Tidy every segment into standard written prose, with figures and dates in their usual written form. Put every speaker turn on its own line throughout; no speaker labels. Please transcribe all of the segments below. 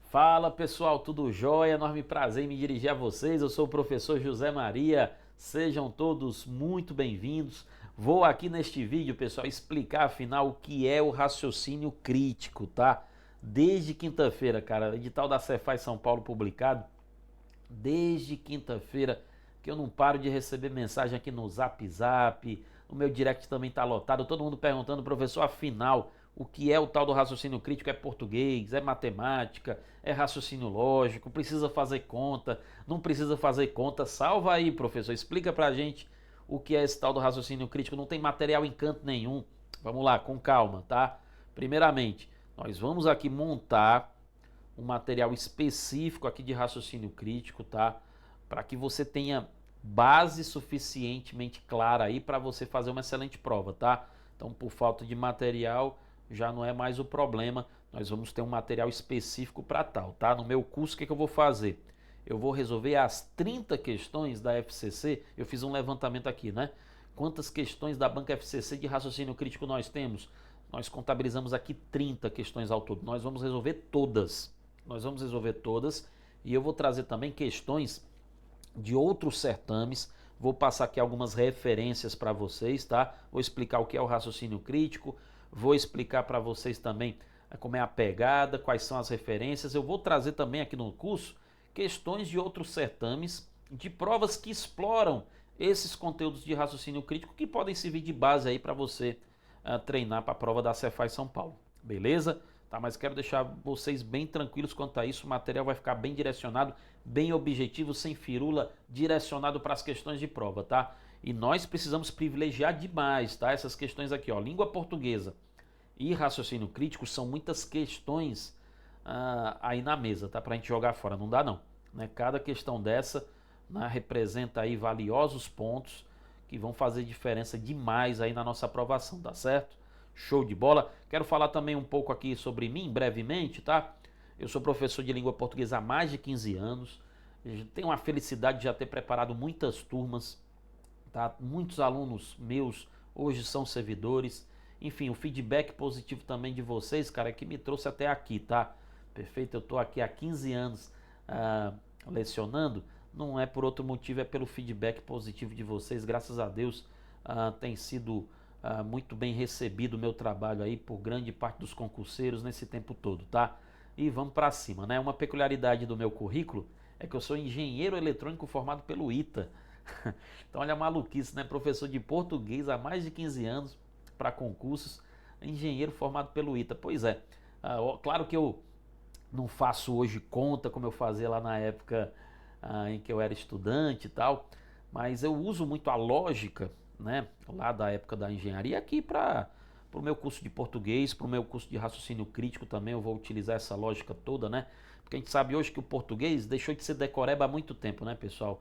Fala pessoal, tudo jóia? Enorme prazer em me dirigir a vocês. Eu sou o professor José Maria. Sejam todos muito bem-vindos. Vou aqui neste vídeo, pessoal, explicar afinal o que é o raciocínio crítico, tá? Desde quinta-feira, cara, edital da Cefaz São Paulo publicado, desde quinta-feira que eu não paro de receber mensagem aqui no Zap Zap, o meu direct também tá lotado, todo mundo perguntando, professor, afinal, o que é o tal do raciocínio crítico? É português, é matemática, é raciocínio lógico, precisa fazer conta, não precisa fazer conta? Salva aí, professor, explica pra gente o que é esse tal do raciocínio crítico. Não tem material em canto nenhum. Vamos lá, com calma, tá? Primeiramente, nós vamos aqui montar um material específico aqui de raciocínio crítico, tá? Para que você tenha base suficientemente clara aí para você fazer uma excelente prova, tá? Então, por falta de material, já não é mais o problema. Nós vamos ter um material específico para tal, tá? No meu curso, o que eu vou fazer? Eu vou resolver as 30 questões da FCC. Eu fiz um levantamento aqui, né? Quantas questões da banca FCC de raciocínio crítico nós temos? Nós contabilizamos aqui 30 questões ao todo. Nós vamos resolver todas. Nós vamos resolver todas e eu vou trazer também questões de outros certames. Vou passar aqui algumas referências para vocês, tá? Vou explicar o que é o raciocínio crítico, vou explicar para vocês também como é a pegada, quais são as referências. Eu vou trazer também aqui no curso questões de outros certames, de provas que exploram esses conteúdos de raciocínio crítico que podem servir de base aí para você treinar para a prova da Cefaz São Paulo. Beleza? Tá, mas quero deixar vocês bem tranquilos quanto a isso. O material vai ficar bem direcionado, bem objetivo, sem firula, direcionado para as questões de prova, tá? E nós precisamos privilegiar demais, tá? Essas questões aqui, ó, língua portuguesa e raciocínio crítico são muitas questões aí na mesa, tá? Pra gente jogar fora, não dá não, né? Cada questão dessa, né, representa aí valiosos pontos que vão fazer diferença demais aí na nossa aprovação, tá certo? Show de bola. Quero falar também um pouco aqui sobre mim, brevemente, tá? Eu sou professor de língua portuguesa há mais de 15 anos. Tenho a felicidade de já ter preparado muitas turmas, tá? Muitos alunos meus hoje são servidores. Enfim, o feedback positivo também de vocês, cara, é que me trouxe até aqui, tá? Perfeito, eu tô aqui há 15 anos lecionando. Não é por outro motivo, é pelo feedback positivo de vocês. Graças a Deus tem sido muito bem recebido o meu trabalho aí por grande parte dos concurseiros nesse tempo todo, tá? E vamos para cima, né? Uma peculiaridade do meu currículo é que eu sou engenheiro eletrônico formado pelo ITA. Então olha a maluquice, né? Professor de português há mais de 15 anos para concursos, engenheiro formado pelo ITA. Pois é, claro que eu não faço hoje conta como eu fazia lá na época em que eu era estudante e tal, mas eu uso muito a lógica, né, lá da época da engenharia aqui para o meu curso de português, para o meu curso de raciocínio crítico também eu vou utilizar essa lógica toda, né? Porque a gente sabe hoje que o português deixou de ser decoreba há muito tempo, né, pessoal?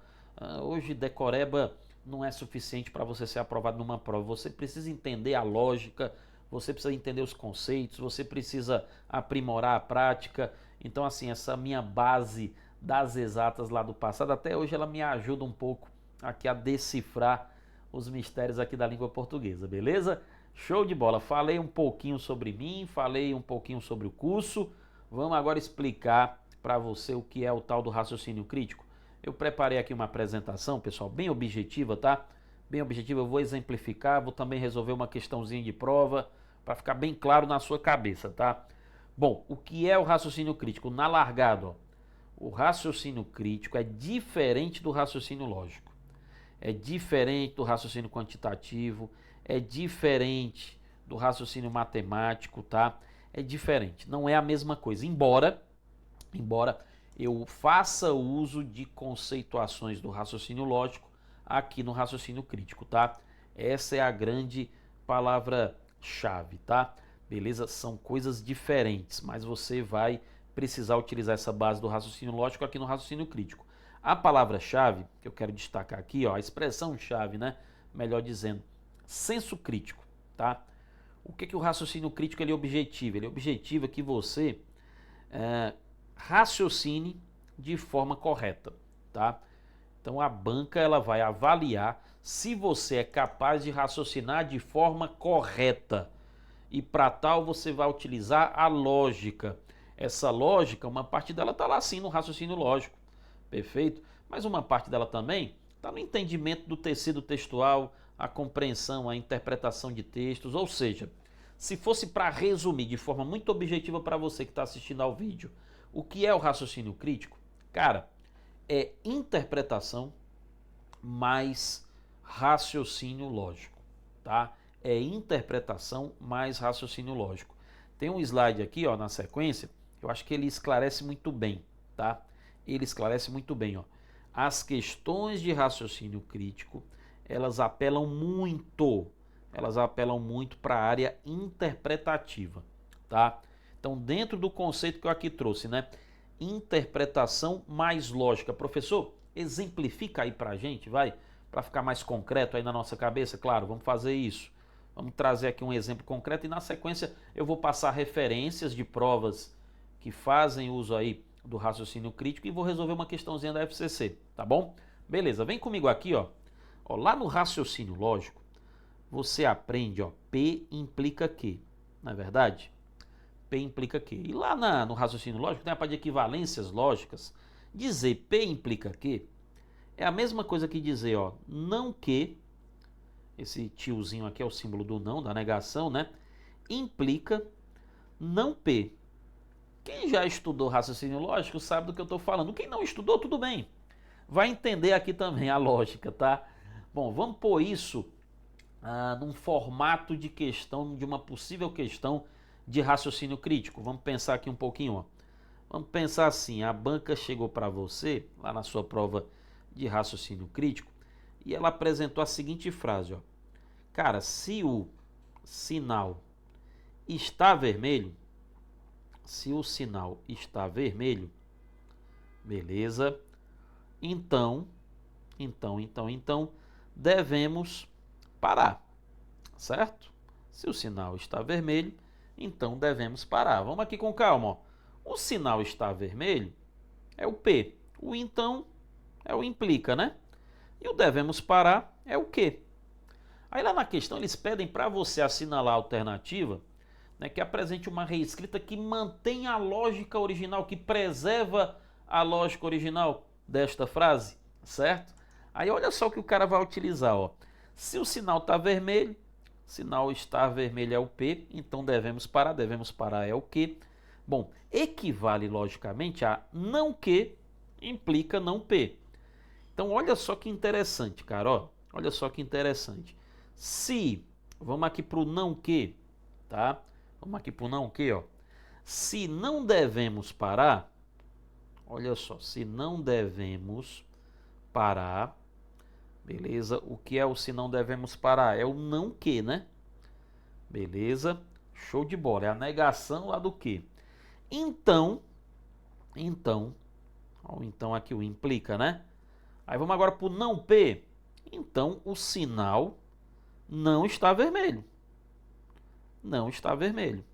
Hoje decoreba não é suficiente para você ser aprovado numa prova. Você precisa entender a lógica, você precisa entender os conceitos, você precisa aprimorar a prática. Então, assim, essa minha base das exatas lá do passado, até hoje ela me ajuda um pouco aqui a decifrar os mistérios aqui da língua portuguesa, beleza? Show de bola. Falei um pouquinho sobre mim, falei um pouquinho sobre o curso. Vamos agora explicar para você o que é o tal do raciocínio crítico. Eu preparei aqui uma apresentação, pessoal, bem objetiva, tá? Bem objetiva, eu vou exemplificar, vou também resolver uma questãozinha de prova para ficar bem claro na sua cabeça, tá? Bom, o que é o raciocínio crítico? Na largada, ó, o raciocínio crítico é diferente do raciocínio lógico, é diferente do raciocínio quantitativo, é diferente do raciocínio matemático, tá? É diferente, não é a mesma coisa, embora eu faça uso de conceituações do raciocínio lógico aqui no raciocínio crítico, tá? Essa é a grande palavra-chave, tá? Beleza? São coisas diferentes, mas você vai precisar utilizar essa base do raciocínio lógico aqui no raciocínio crítico. A palavra-chave que eu quero destacar aqui, ó, a expressão-chave, né? Melhor dizendo, senso crítico, tá? O que o raciocínio crítico ele objetiva? Ele objetiva que você raciocine de forma correta, tá? Então a banca ela vai avaliar se você é capaz de raciocinar de forma correta. E para tal você vai utilizar a lógica. essa lógica, uma parte dela está lá sim no raciocínio lógico, perfeito? Mas uma parte dela também está no entendimento do tecido textual, a compreensão, a interpretação de textos, ou seja, se fosse para resumir de forma muito objetiva para você que está assistindo ao vídeo, o que é o raciocínio crítico? Cara, é interpretação mais raciocínio lógico, tá? É interpretação mais raciocínio lógico. Tem um slide aqui, ó, na sequência, eu acho que ele esclarece muito bem, tá? Ele esclarece muito bem, ó. As questões de raciocínio crítico, elas apelam muito para a área interpretativa, tá? Então, dentro do conceito que eu aqui trouxe, né? Interpretação mais lógica. Professor, exemplifica aí pra gente, vai, para ficar mais concreto aí na nossa cabeça. Claro, vamos fazer isso. Vamos trazer aqui um exemplo concreto e na sequência eu vou passar referências de provas que fazem uso aí do raciocínio crítico e vou resolver uma questãozinha da FCC, tá bom? Beleza, vem comigo aqui, ó. Ó, lá no raciocínio lógico, você aprende, ó, P implica que, não é verdade? P implica que. E lá no raciocínio lógico tem a parte de equivalências lógicas. Dizer P implica que é a mesma coisa que dizer, ó, não que, esse tiozinho aqui é o símbolo do não, da negação, né? Implica não P. Quem já estudou raciocínio lógico sabe do que eu estou falando. Quem não estudou, tudo bem. Vai entender aqui também a lógica, tá? Bom, vamos pôr isso num formato de questão, de uma possível questão de raciocínio crítico. Vamos pensar aqui um pouquinho, ó. Vamos pensar assim, a banca chegou para você, lá na sua prova de raciocínio crítico, e ela apresentou a seguinte frase, ó. Cara, se o sinal está vermelho, se o sinal está vermelho, beleza, então, devemos parar, certo? Se o sinal está vermelho, então devemos parar. Vamos aqui com calma, ó. O sinal está vermelho é o P, o então é o implica, né? E o devemos parar é o que? Aí lá na questão eles pedem para você assinalar a alternativa, né, que apresente uma reescrita que mantenha a lógica original, que preserva a lógica original desta frase, certo? Aí olha só o que o cara vai utilizar, ó. Se o sinal está vermelho, sinal estar vermelho é o P, então devemos parar é o que? Bom, equivale logicamente a não que implica não P. Então olha só que interessante, cara, ó. Olha só que interessante. Se, vamos aqui para o não que, tá? Vamos aqui para o não que, ó. Se não devemos parar, olha só, se não devemos parar, beleza? O que é o se não devemos parar? É o não que, né? Beleza? Show de bola. É a negação lá do que. Então, ó, então aqui o implica, né? Aí vamos agora para o não P. Então o sinal não está vermelho. Não está vermelho.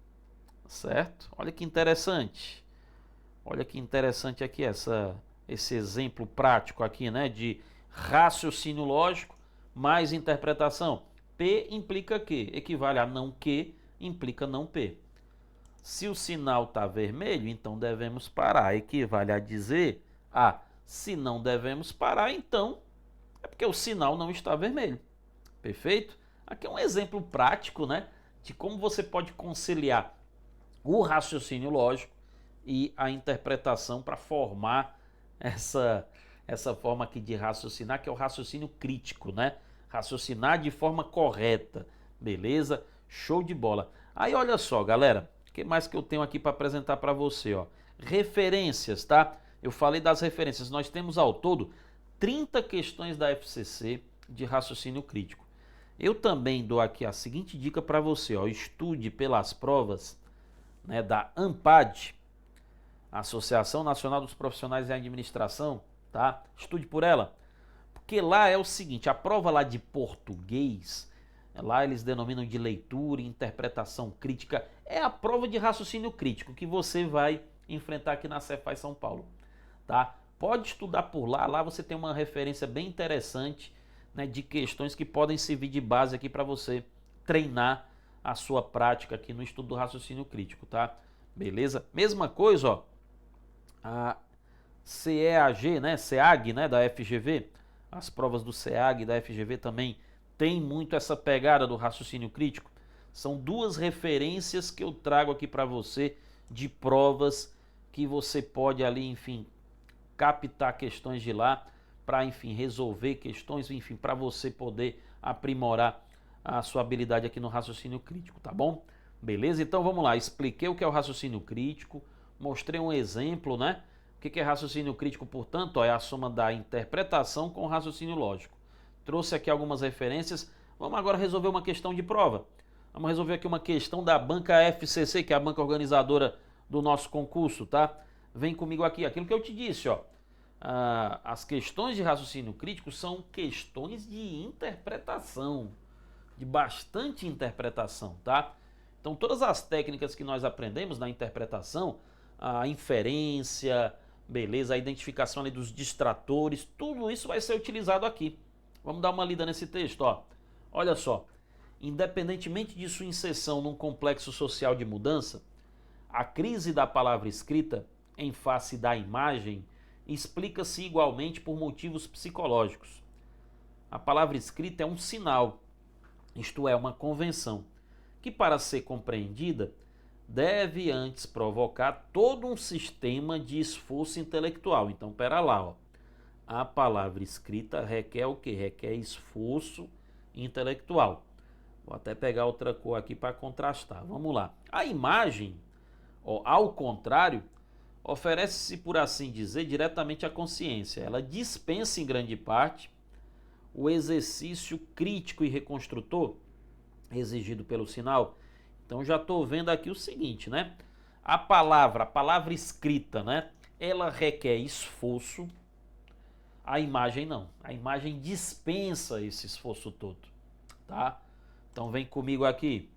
Certo? Olha que interessante. Olha que interessante aqui esse exemplo prático aqui, né? De raciocínio lógico mais interpretação. P implica que, equivale a não que, implica não P. Se o sinal está vermelho, então devemos parar. Equivale a dizer, se não devemos parar, então é porque o sinal não está vermelho. Perfeito? Aqui é um exemplo prático, né, de como você pode conciliar o raciocínio lógico e a interpretação para formar essa forma aqui de raciocinar, que é o raciocínio crítico, né? Raciocinar de forma correta, beleza? Show de bola. Aí olha só, galera, o que mais que eu tenho aqui para apresentar para você, ó? Referências, tá? Eu falei das referências. Nós temos ao todo 30 questões da FCC de raciocínio crítico. Eu também dou aqui a seguinte dica para você, ó, estude pelas provas, né, da ANPAD, Associação Nacional dos Profissionais em Administração, tá? Estude por ela, porque lá é o seguinte, a prova lá de português, lá eles denominam de leitura e interpretação crítica, é a prova de raciocínio crítico que você vai enfrentar aqui na Cefaz São Paulo, tá? Pode estudar por lá, lá você tem uma referência bem interessante, né, de questões que podem servir de base aqui para você treinar a sua prática aqui no estudo do raciocínio crítico, tá? Beleza? Mesma coisa, ó, a CEAG, né, CEAG, né, da FGV, as provas do CEAG e da FGV também tem muito essa pegada do raciocínio crítico. São duas referências que eu trago aqui para você de provas que você pode ali, enfim, captar questões de lá para, enfim, resolver questões, enfim, para você poder aprimorar a sua habilidade aqui no raciocínio crítico, tá bom? Beleza? Então vamos lá, expliquei o que é o raciocínio crítico, mostrei um exemplo, né? O que é raciocínio crítico, portanto, ó, é a soma da interpretação com o raciocínio lógico. Trouxe aqui algumas referências, vamos agora resolver uma questão de prova. Vamos resolver aqui uma questão da banca FCC, que é a banca organizadora do nosso concurso, tá? Vem comigo aqui, aquilo que eu te disse, ó. As questões de raciocínio crítico são questões de interpretação, de bastante interpretação, tá? Então, todas as técnicas que nós aprendemos na interpretação, a inferência, beleza, a identificação ali dos distratores, tudo isso vai ser utilizado aqui. Vamos dar uma lida nesse texto, ó. Olha só, independentemente de sua inserção num complexo social de mudança, a crise da palavra escrita em face da imagem explica-se igualmente por motivos psicológicos. A palavra escrita é um sinal, isto é, uma convenção, que para ser compreendida deve antes provocar todo um sistema de esforço intelectual. Então, pera lá, ó. A palavra escrita requer o quê? Requer esforço intelectual. Vou até pegar outra cor aqui para contrastar. Vamos lá. A imagem, ó, ao contrário, oferece-se, por assim dizer, diretamente à consciência. Ela dispensa em grande parte o exercício crítico e reconstrutor exigido pelo sinal. Então já estou vendo aqui o seguinte, né? A palavra escrita, né? Ela requer esforço, a imagem não. A imagem dispensa esse esforço todo, tá? Então vem comigo aqui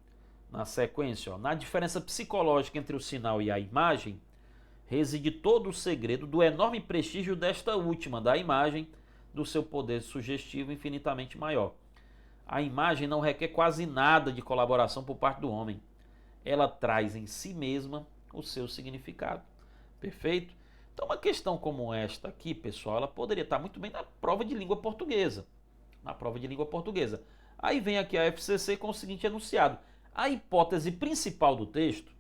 na sequência, ó. Na diferença psicológica entre o sinal e a imagem, reside todo o segredo do enorme prestígio desta última, da imagem, do seu poder sugestivo infinitamente maior. A imagem não requer quase nada de colaboração por parte do homem. Ela traz em si mesma o seu significado. Perfeito? Então, uma questão como esta aqui, pessoal, ela poderia estar muito bem na prova de língua portuguesa. Na prova de língua portuguesa. Aí vem aqui a FCC com o seguinte enunciado. A hipótese principal do texto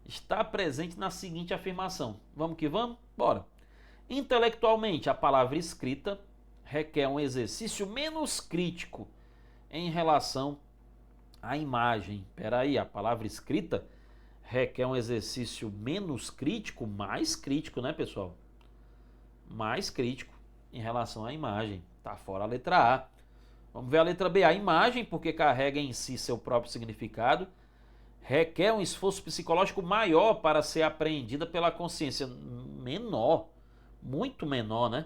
está presente na seguinte afirmação. Vamos que vamos? Bora. Intelectualmente, a palavra escrita requer um exercício menos crítico em relação à imagem. Espera aí, a palavra escrita requer um exercício menos crítico, mais crítico, né, pessoal? Mais crítico em relação à imagem. Tá fora a letra A. Vamos ver a letra B. A imagem, porque carrega em si seu próprio significado, requer um esforço psicológico maior para ser apreendida pela consciência. Menor, muito menor, né?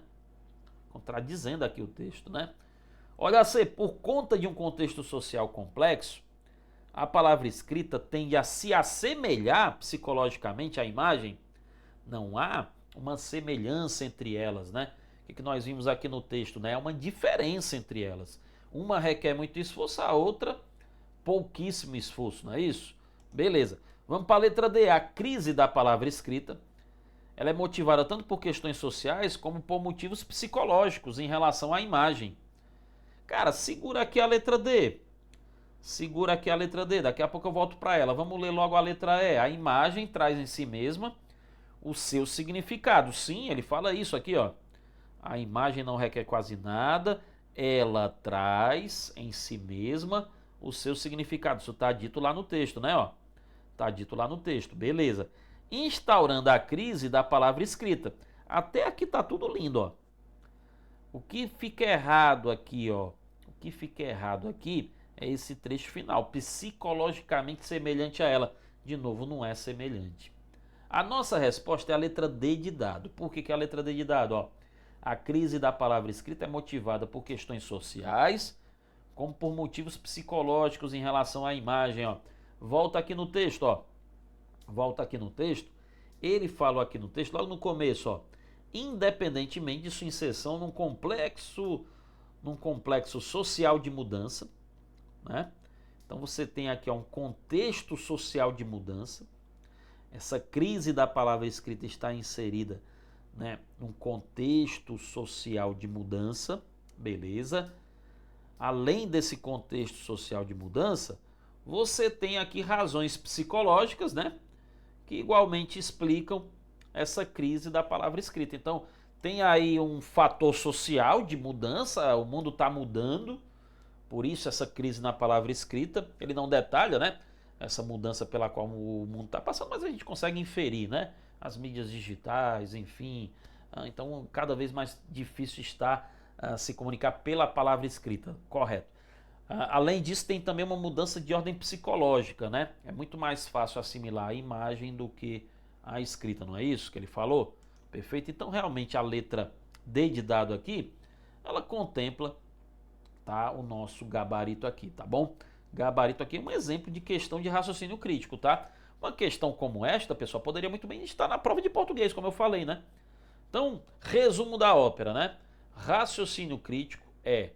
Contradizendo aqui o texto, né? Olha, por conta de um contexto social complexo, a palavra escrita tende a se assemelhar psicologicamente à imagem. Não há uma semelhança entre elas, né? O que nós vimos aqui no texto, né? É uma diferença entre elas. Uma requer muito esforço, a outra pouquíssimo esforço, não é isso? Beleza. Vamos para a letra D. A crise da palavra escrita, ela é motivada tanto por questões sociais como por motivos psicológicos em relação à imagem. Cara, segura aqui a letra D. Segura aqui a letra D. Daqui a pouco eu volto para ela. Vamos ler logo a letra E. A imagem traz em si mesma o seu significado. Sim, ele fala isso aqui, ó. A imagem não requer quase nada. Ela traz em si mesma o seu significado. Isso está dito lá no texto, né? Ó. Está dito lá no texto. Beleza. Instaurando a crise da palavra escrita. Até aqui tá tudo lindo, ó. O que fica errado aqui, ó? O que fica errado aqui é esse trecho final. Psicologicamente semelhante a ela. De novo, não é semelhante. A nossa resposta é a letra D de dado. Por que é a letra D de dado? Ó, a crise da palavra escrita é motivada por questões sociais, como por motivos psicológicos em relação à imagem. Ó. Volta aqui no texto, ó. Volta aqui no texto. Ele fala aqui no texto, logo no começo, ó. Independentemente de sua inserção num complexo social de mudança, né? Então você tem aqui ó, um contexto social de mudança. essa crise da palavra escrita está inserida, né, num contexto social de mudança, beleza? Além desse contexto social de mudança, você tem aqui razões psicológicas, né, que igualmente explicam essa crise da palavra escrita. Então, tem aí um fator social de mudança, o mundo está mudando, por isso essa crise na palavra escrita. Ele não detalha, né, essa mudança pela qual o mundo está passando, mas a gente consegue inferir, né, as mídias digitais, enfim. Então, cada vez mais difícil está se comunicar pela palavra escrita, correto. Além disso, tem também uma mudança de ordem psicológica, né? É muito mais fácil assimilar a imagem do que a escrita, não é isso que ele falou? Perfeito? Então, realmente, a letra D de dado aqui, ela contempla, tá, o nosso gabarito aqui, tá bom? Gabarito aqui é um exemplo de questão de raciocínio crítico, tá? Uma questão como esta, pessoal, poderia muito bem estar na prova de português, como eu falei, né? Então, resumo da ópera, né? Raciocínio crítico é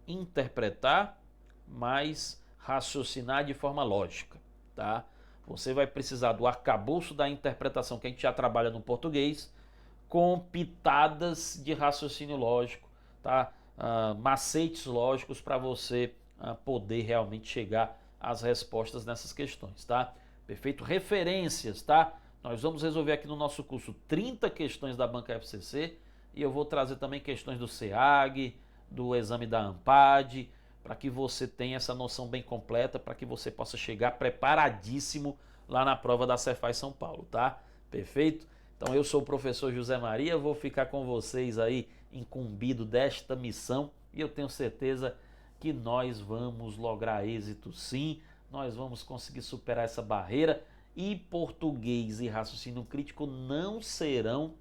interpretar, mas raciocinar de forma lógica, tá? Você vai precisar do arcabouço da interpretação que a gente já trabalha no português, com pitadas de raciocínio lógico, tá? Macetes lógicos para você poder realmente chegar às respostas nessas questões, tá? Perfeito? Referências, tá? Nós vamos resolver aqui no nosso curso 30 questões da banca FCC e eu vou trazer também questões do SEAG, do exame da ANPAD, para que você tenha essa noção bem completa, para que você possa chegar preparadíssimo lá na prova da Cefaz São Paulo, tá? Perfeito? Então eu sou o professor José Maria, vou ficar com vocês aí incumbido desta missão e eu tenho certeza que nós vamos lograr êxito sim, nós vamos conseguir superar essa barreira e português e raciocínio crítico não serão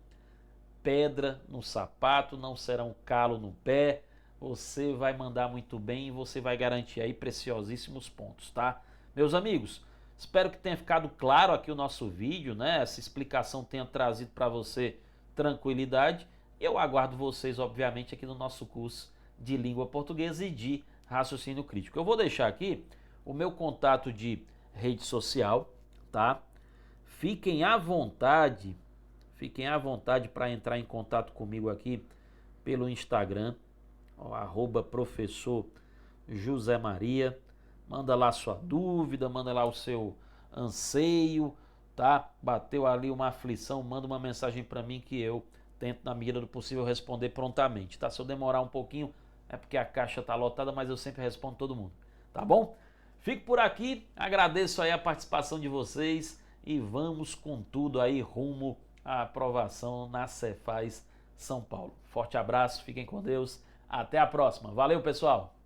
pedra no sapato, não serão calo no pé, você vai mandar muito bem e você vai garantir aí preciosíssimos pontos, tá? Meus amigos, espero que tenha ficado claro aqui o nosso vídeo, né? Essa explicação tenha trazido para você tranquilidade. Eu aguardo vocês, obviamente, aqui no nosso curso de língua portuguesa e de raciocínio crítico. Eu vou deixar aqui o meu contato de rede social, tá? Fiquem à vontade para entrar em contato comigo aqui pelo Instagram, @professor José Maria. Manda lá sua dúvida, manda lá o seu anseio, tá? Bateu ali uma aflição, manda uma mensagem para mim que eu tento, na medida do possível, responder prontamente, tá? Se eu demorar um pouquinho, é porque a caixa tá lotada, mas eu sempre respondo todo mundo, tá bom? Fico por aqui, agradeço aí a participação de vocês e vamos com tudo aí rumo à aprovação na Cefaz São Paulo. Forte abraço, fiquem com Deus, até a próxima. Valeu, pessoal!